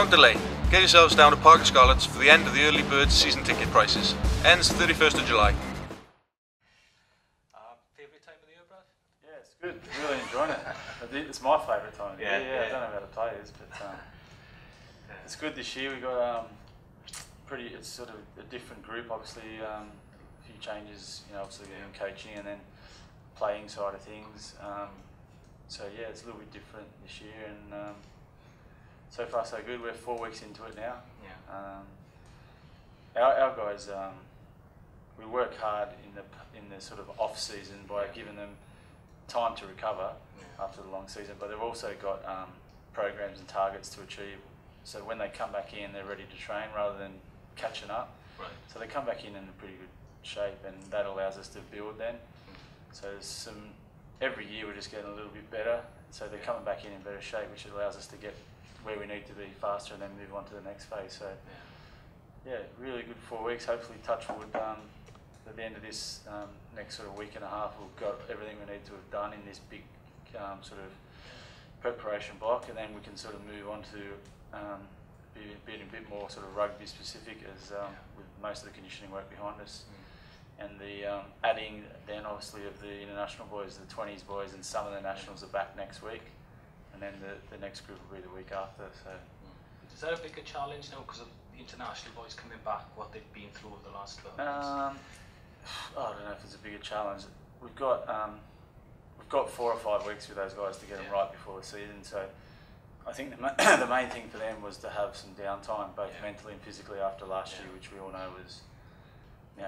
Don't delay. Get yourselves down to Park Scarlets for the end of the early bird season ticket prices. Ends 31st of July. Favourite time of the year, Brad? Yeah, it's good. Really enjoying it. It's my favourite time of the year. I don't know how to play this, but it's good this year. We got it's sort of a different group. Obviously, a few changes. Obviously in coaching and then playing side of things. So yeah, it's a little bit different this year, and so far so good. We're 4 weeks into it now. Our guys, we work hard in the sort of off season by giving them time to recover after the long season, but they've also got programs and targets to achieve. So when they come back in, they're ready to train rather than catching up. Right. So they come back in a pretty good shape, and that allows us to build then. So there's every year we're just getting a little bit better. So they're coming back in better shape, which allows us to get where we need to be faster and then move on to the next phase. So yeah, really good 4 weeks. Hopefully, touch wood, at the end of this next sort of week and a half, we've got everything we need to have done in this big sort of preparation block, and then we can sort of move on to being a bit more sort of rugby specific, as with most of the conditioning work behind us. And the adding then obviously of the international boys, the 20s boys, and some of the nationals are back next week, and then the next group will be the week after. So is that a bigger challenge now because of the international boys coming back, what they've been through over the last 12 months? I don't know if it's a bigger challenge. We've got 4 or 5 weeks with those guys to get them right before the season. So I think the main thing for them was to have some downtime, both mentally and physically, after last year, which we all know was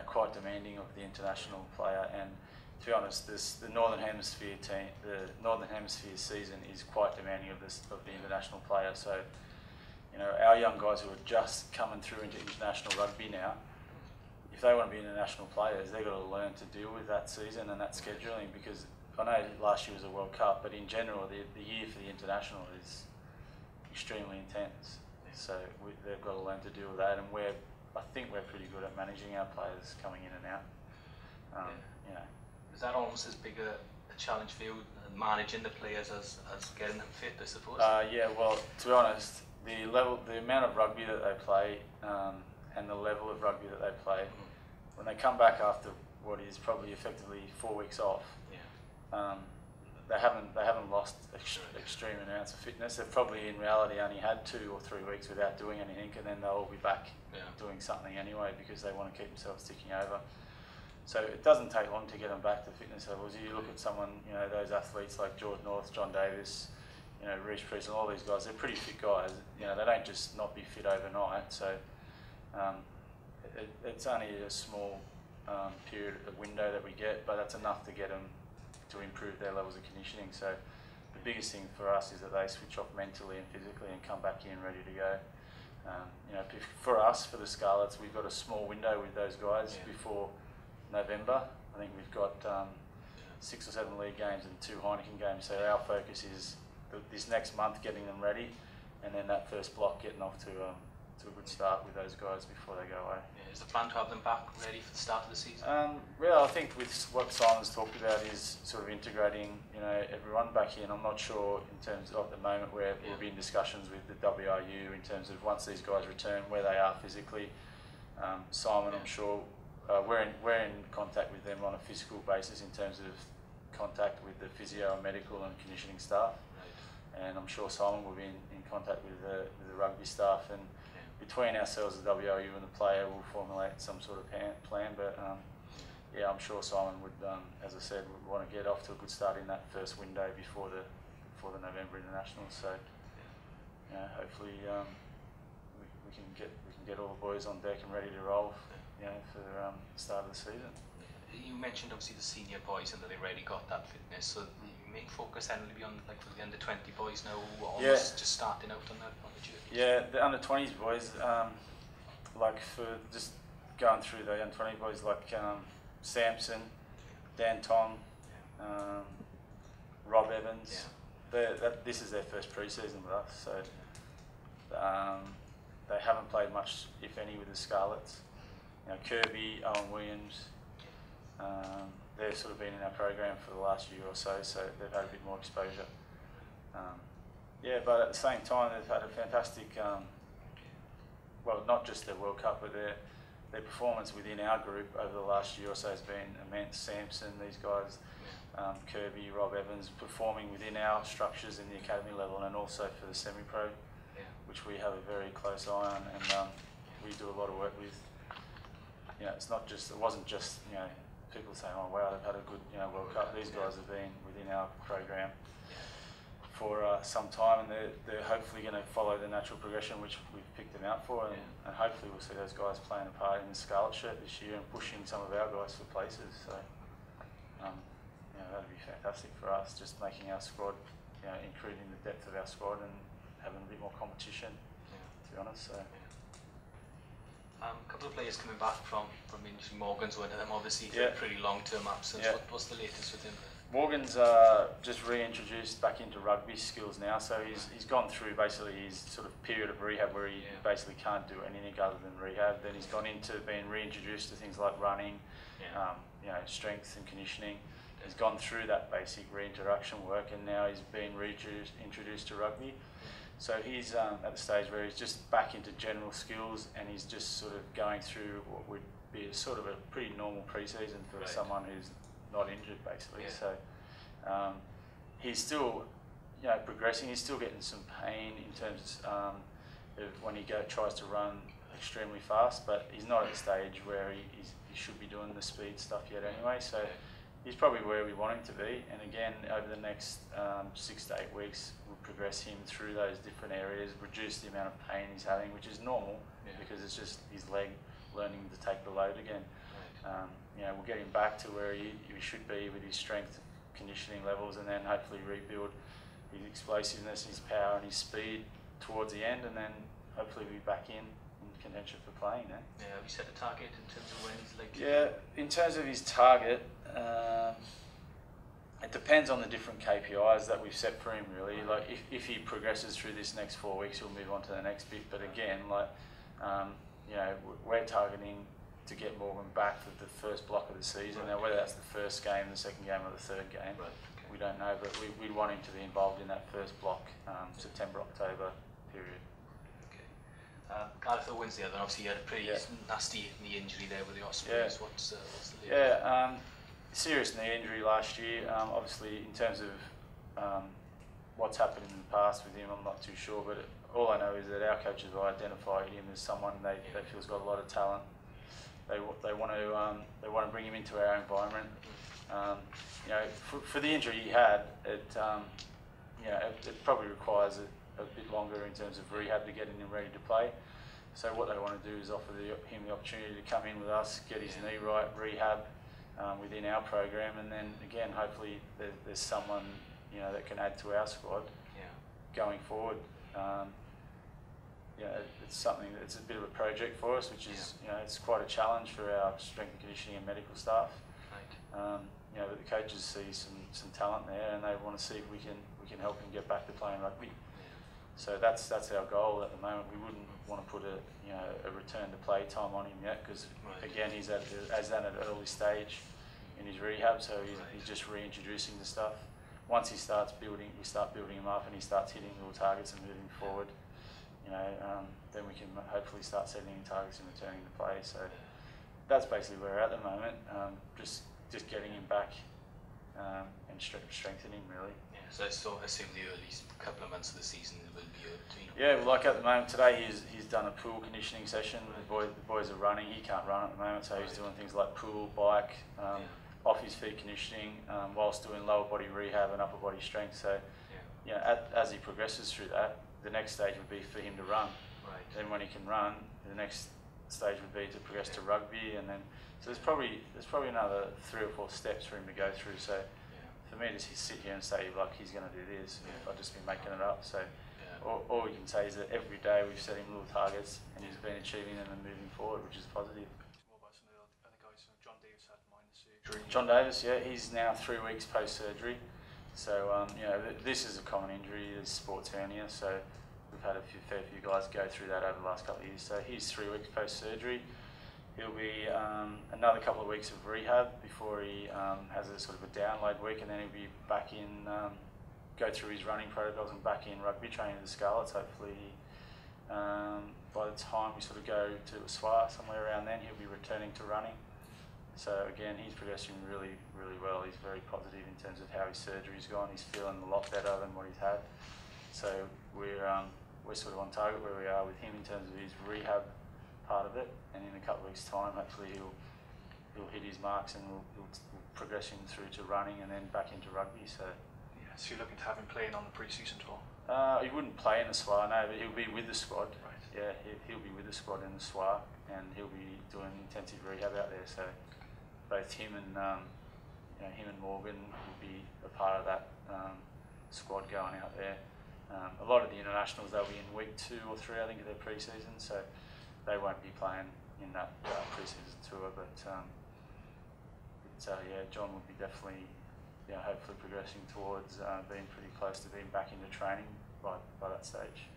quite demanding of the international player. And to be honest, the Northern Hemisphere team, the Northern Hemisphere season is quite demanding of the international player. So our young guys who are just coming through into international rugby now, if they want to be international players, they've got to learn to deal with that season and that scheduling, because I know last year was a World Cup, but in general, the year for the international is extremely intense. So they've got to learn to deal with that, and I think we're pretty good at managing our players coming in and out. Is that almost as big a challenge for you, managing the players as getting them fit, I suppose? Yeah, well, to be honest, the amount of rugby that they play, and the level of rugby that they play, when they come back after what is probably effectively 4 weeks off, they haven't lost extreme amounts of fitness. They've probably in reality only had 2 or 3 weeks without doing anything, and then they'll all be back doing something anyway, because they want to keep themselves ticking over. So it doesn't take long to get them back to fitness levels. You look at someone, those athletes like George North, John Davis, Preseason, all these guys, they're pretty fit guys. They don't just not be fit overnight. So it's only a small period, a window that we get, but that's enough to get them to improve their levels of conditioning. So the biggest thing for us is that they switch off mentally and physically and come back in ready to go. For us, for the Scarlets, we've got a small window with those guys before November. I think we've got 6 or 7 league games and 2 Heineken games. So our focus is this next month getting them ready, and then that first block getting off to a good start with those guys before they go away. Is the plan to have them back ready for the start of the season? Well, I think with what Simon's talked about is sort of integrating everyone back in. I'm not sure in terms of at the moment where we'll be in discussions with the WRU in terms of once these guys return where they are physically. Simon, I'm sure we're in contact with them on a physical basis in terms of contact with the physio and medical and conditioning staff. And I'm sure Simon will be in contact with the rugby staff, and between ourselves, the WRU and the player, will formulate some sort of plan. But I'm sure Simon would, as I said, would want to get off to a good start in that first window before the November internationals. So hopefully we can get all the boys on deck and ready to roll, for the start of the season. You mentioned obviously the senior boys and that they already got that fitness. So you main focus then will be on for the under 20 boys now, who are almost just starting out on the journey. Yeah, the under 20s boys, for just going through the under 20 boys like Samson, Dan Tom, Rob Evans. This is their first pre-season with us, so they haven't played much, if any, with the Scarlets. Kirby, Owen Williams. They've sort of been in our program for the last year or so they've had a bit more exposure. But at the same time, they've had a fantastic well, not just their World Cup, but their performance within our group over the last year or so has been immense. Sampson, these guys, Kirby, Rob Evans, performing within our structures in the academy level and also for the semi-pro, which we have a very close eye on, and we do a lot of work with. You know, it wasn't just, you know, people saying, oh wow, they've had a good, you know, World Cup. These guys have been within our program for some time, and they're hopefully going to follow the natural progression which we've picked them out for, and hopefully we'll see those guys playing a part in the Scarlets shirt this year and pushing some of our guys for places. So, you know, that'd be fantastic for us, just making our squad, you know, increasing the depth of our squad and having a bit more competition, to be honest. So. A couple of players coming back from injury. Morgan's one of them, obviously, Yeah. Pretty long-term absence. Yeah. What's the latest with him? Morgan's just reintroduced back into rugby skills now, so he's gone through basically his sort of period of rehab where he basically can't do anything other than rehab. Then he's gone into being reintroduced to things like running, you know, strength and conditioning. He's gone through that basic reintroduction work, and now he's been introduced to rugby. So he's at the stage where he's just back into general skills, and he's just sort of going through what would be sort of a pretty normal pre-season for someone who's not injured, basically. So he's still, you know, progressing. He's still getting some pain in terms of when he tries to run extremely fast, but he's not at the stage where he should be doing the speed stuff yet anyway. So he's probably where we want him to be, and again, over the next 6 to 8 weeks, we'll progress him through those different areas, reduce the amount of pain he's having, which is normal, because it's just his leg learning to take the load again. You know, we'll get him back to where he should be with his strength, conditioning levels, and then hopefully rebuild his explosiveness, his power and his speed towards the end, and then hopefully be back in contention for playing. Yeah, have you set a target in terms of when he's likely? Yeah, in terms of his target, it depends on the different KPIs that we've set for him, really. Like if he progresses through this next 4 weeks, he'll move on to the next bit. But again, like you know, we're targeting to get Morgan back for the first block of the season. Now, whether that's the first game, the second game, or the third game, we don't know. But we want him to be involved in that first block, September, October period. Gareth Owen's the other, obviously he had a pretty nasty knee injury there with the Ospreys. Yeah. What's the latest? Yeah, serious knee injury last year. Obviously, in terms of what's happened in the past with him, I'm not too sure, but all I know is that our coaches will identify him as someone they feel's got a lot of talent. They want to bring him into our environment. You know, for the injury he had, it probably requires a bit longer in terms of rehab to get him ready to play. So what they want to do is offer him the opportunity to come in with us, get his knee right, rehab within our program, and then again, hopefully there's someone, you know, that can add to our squad going forward. Yeah, it's something that's a bit of a project for us, which is, you know, it's quite a challenge for our strength and conditioning and medical staff. You know, but the coaches see some talent there, and they want to see if we can help him get back to playing rugby. So that's our goal at the moment. We wouldn't want to put a return to play time on him yet, because again, he's at an early stage in his rehab, so he's just reintroducing the stuff. Once he starts building, we start building him up, and he starts hitting little targets and moving forward. You know, then we can hopefully start setting targets and returning to play. So that's basically where we're at the moment. Just getting him back and strengthening, really. Yeah, so I assume the early couple of months of the season will be Yeah, well, like at the moment today, he's done a pool conditioning session. The boys are running. He can't run at the moment, so he's doing things like pool, bike, off his feet conditioning, whilst doing lower body rehab and upper body strength. So, you know, as he progresses through that, the next stage would be for him to run. Then when he can run, the next stage would be to progress to rugby, and then so there's probably another 3 or 4 steps for him to go through. So for me to sit here and say like he's going to do this, I've just been making it up. So all we can say is that every day we've set him little targets, and he's been achieving them and moving forward, which is positive. What about some of the other guys? John Davis had minor surgery. John Davis, he's now 3 weeks post surgery. So you know, this is a common injury, it's sports hernia. So we've had a fair few guys go through that over the last couple of years. So he's 3 weeks post surgery. He'll be another couple of weeks of rehab before he has a sort of a download week, and then he'll be back in, go through his running protocols and back in rugby training with the Scarlets, hopefully by the time we sort of go to Aswa, somewhere around then, he'll be returning to running. So again, he's progressing really, really well. He's very positive in terms of how his surgery's gone. He's feeling a lot better than what he's had. So we're sort of on target where we are with him in terms of his rehab part of it. And in a couple of weeks' time, hopefully he'll hit his marks and we'll progress him through to running and then back into rugby. So yeah, so you're looking to have him playing on the pre-season tour? He wouldn't play in the SWA, no, but he'll be with the squad. Right. Yeah, he'll be with the squad in the SWA, and he'll be doing intensive rehab out there. So both him and him and Morgan will be a part of that squad going out there. A lot of the internationals, they'll be in week 2 or 3, I think, of their pre-season, so they won't be playing in that pre-season tour. But yeah, John will be definitely, hopefully progressing towards being pretty close to being back into training by that stage.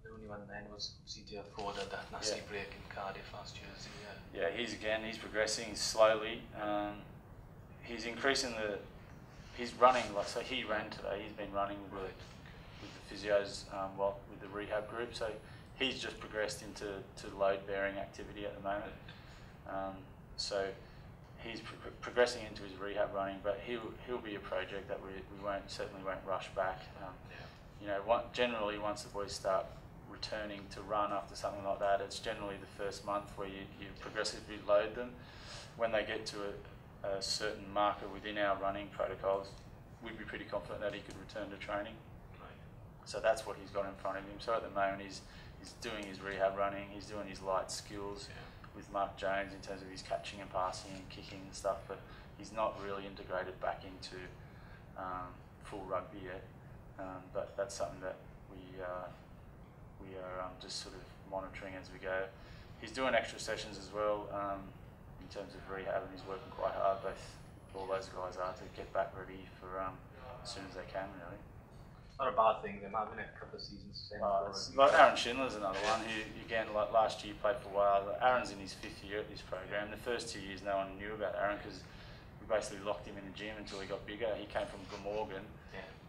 The only one then was obviously Forder, that nasty break in Cardiff last year. Yeah, he's progressing slowly. He's increasing he's running, so he ran today. He's been running with the physios, with the rehab group. So he's just progressed into load-bearing activity at the moment. So he's progressing into his rehab running, but he'll be a project that we certainly won't rush back. Generally once the boys start returning to run after something like that, it's generally the first month where you progressively load them. When they get to a certain marker within our running protocols, we'd be pretty confident that he could return to training. Right. So that's what he's got in front of him. So at the moment he's doing his rehab running, he's doing his light skills with Mark Jones in terms of his catching and passing and kicking and stuff, but he's not really integrated back into full rugby yet. But that's something that we are just sort of monitoring as we go. He's doing extra sessions as well in terms of rehab, and he's working quite hard. All those guys are to get back ready for as soon as they can, really. Not a bad thing, they're having a couple of seasons. Like Aaron Schindler's another one who, again, like last year played for a while. Aaron's in his 5th year at this program. The first 2 years no one knew about Aaron because we basically locked him in the gym until he got bigger. He came from Glamorgan.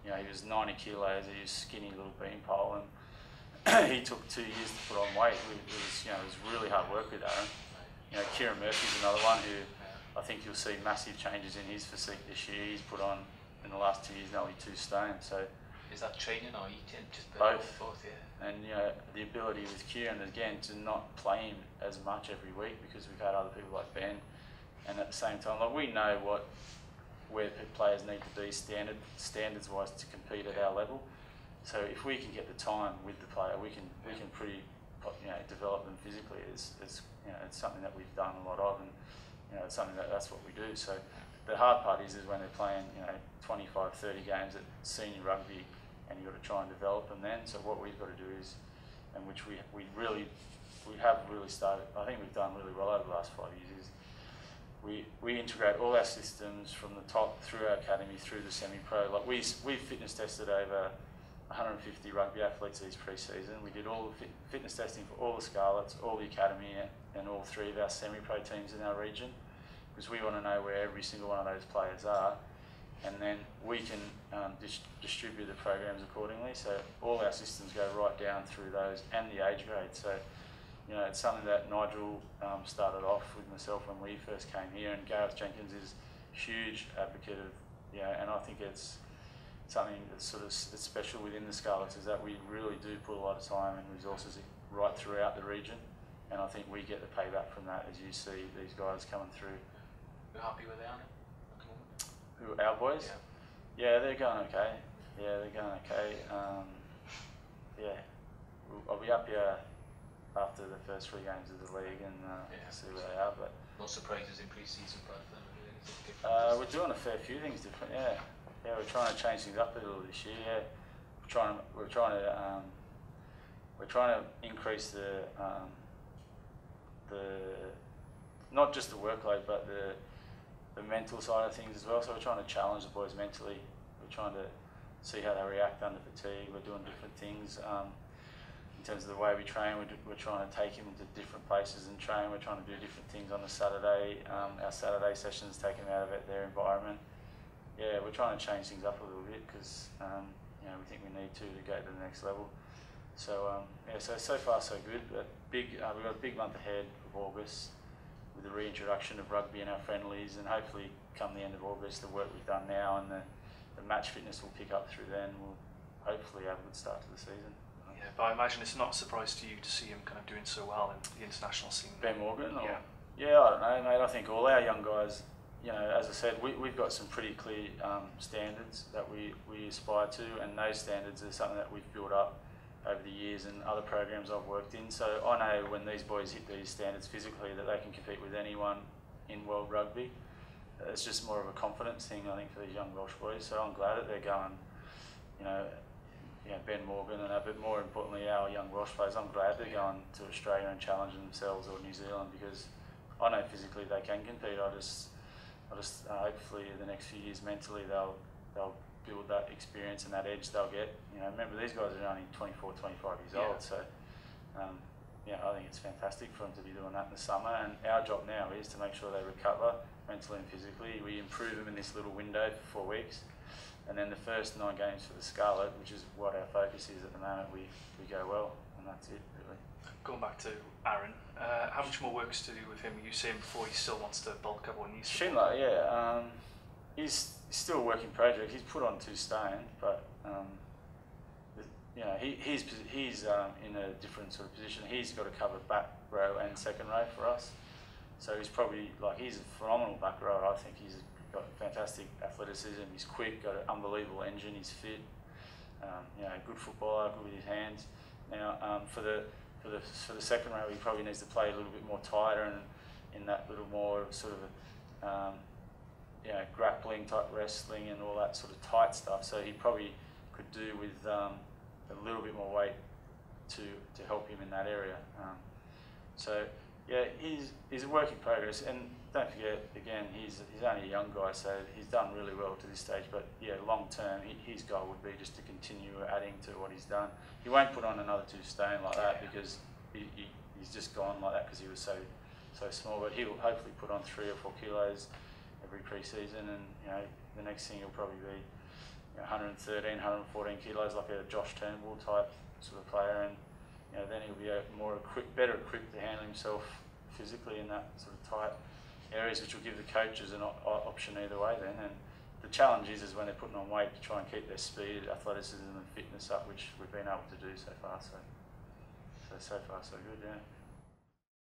He was 90 kilos, he was a skinny little beanpole, and he took 2 years to put on weight. It was really hard work with Aaron. Kieran Murphy's another one who I think you'll see massive changes in his physique this year. He's put on, in the last 2 years, nearly 2 stone. So is that training or eating? Just both. Yeah. And the ability with Kieran, again, to not play him as much every week because we've had other people like Ben, and at the same time, like, we know where players need to be standards-wise to compete at our level. So if we can get the time with the player, we can pretty develop them physically. It's something that we've done a lot of, and it's something that's what we do. So the hard part is when they're playing 25, 30 games at senior rugby, and you've got to try and develop them then. So what we've got to do is, and which we have really started, I think we've done really well over the last 5 years, is we integrate all our systems from the top through our academy through the semi-pro. Like we've fitness tested over 150 rugby athletes this pre-season. We did all the fitness testing for all the Scarlets, all the academy, and all 3 of our semi-pro teams in our region, because we want to know where every single one of those players are, and then we can distribute the programs accordingly. So all our systems go right down through those and the age grade. So it's something that Nigel started off with myself when we first came here, and Gareth Jenkins is a huge advocate of, and I think it's something that's sort of special within the Scarlets, is that we really do put a lot of time and resources right throughout the region, and I think we get the payback from that as you see these guys coming through. You're happy with Aaron at the moment? Who, our boys? Yeah, they're going okay. I'll be up here after the first 3 games of the league and see where they are. But no surprises in pre-season, but we're doing a fair few things different. We're trying to change things up a little this year. We're trying to increase the not just the workload, but the mental side of things as well. So we're trying to challenge the boys mentally. We're trying to see how they react under fatigue. We're doing different things in terms of the way we train. We're trying to take them into different places and train. We're trying to do different things on the Saturday. Our Saturday sessions, take them out of their environment. We're trying to change things up a little bit because we think we need to go to the next level. So yeah, so far so good. But we've got a big month ahead of August with the reintroduction of rugby in our friendlies, and hopefully come the end of August, the work we've done now and the match fitness will pick up through then. We'll hopefully have a good start to the season. Yeah, but I imagine it's not a surprise to you to see him kind of doing so well in the international scene. Ben Morgan? Or, yeah. Yeah, I don't know, mate. I think all our young guys, you know, as I said, we've got some pretty clear standards that we aspire to, and those standards are something that we've built up over the years and other programs I've worked in. So I know when these boys hit these standards physically that they can compete with anyone in world rugby. It's just more of a confidence thing, I think, for these young Welsh boys. So I'm glad that they're going, you know, Ben Morgan and a bit more importantly our young Welsh players. I'm glad they're going to Australia and challenging themselves, or New Zealand, because I know physically they can compete. I just hopefully in the next few years mentally they'll build that experience and that edge they'll get. You know, remember these guys are only 24, 25 years old, so yeah, I think it's fantastic for them to be doing that in the summer. And our job now is to make sure they recover mentally and physically. We improve them in this little window for 4 weeks, and then the first 9 games for the Scarlet, which is what our focus is at the moment, we go well, and that's it really. Going back to Aaron, how much more work's to do with him? You saying before he still wants to bulk up or needs to? Schindler, yeah, he's still a work in project. He's put on 2 stone, but you know, he's in a different sort of position. He's got to cover back row and second row for us. So he's probably, like, he's a phenomenal back row. I think he's got fantastic athleticism. He's quick, got an unbelievable engine. He's fit. You know, good footballer, good with his hands. Now, for the second row, he probably needs to play a little bit more tighter and in that little more sort of you know, grappling type wrestling and all that sort of tight stuff. So he probably could do with a little bit more weight to help him in that area. So yeah, he's a work in progress, and don't forget, again, he's only a young guy, so he's done really well to this stage. But yeah, long term, his goal would be just to continue adding to what he's done. He won't put on another 2 stone like that because he's just gone like that because he was so small. But he'll hopefully put on 3 or 4 kilos every pre-season, and you know, the next thing he'll probably be 113, 114 kilos, like a Josh Turnbull type sort of player, and you know, then he'll be better equipped to handle himself physically in that sort of tight areas, which will give the coaches an option either way then. And the challenge is when they're putting on weight to try and keep their speed, athleticism and fitness up, which we've been able to do so far. So far so good, yeah.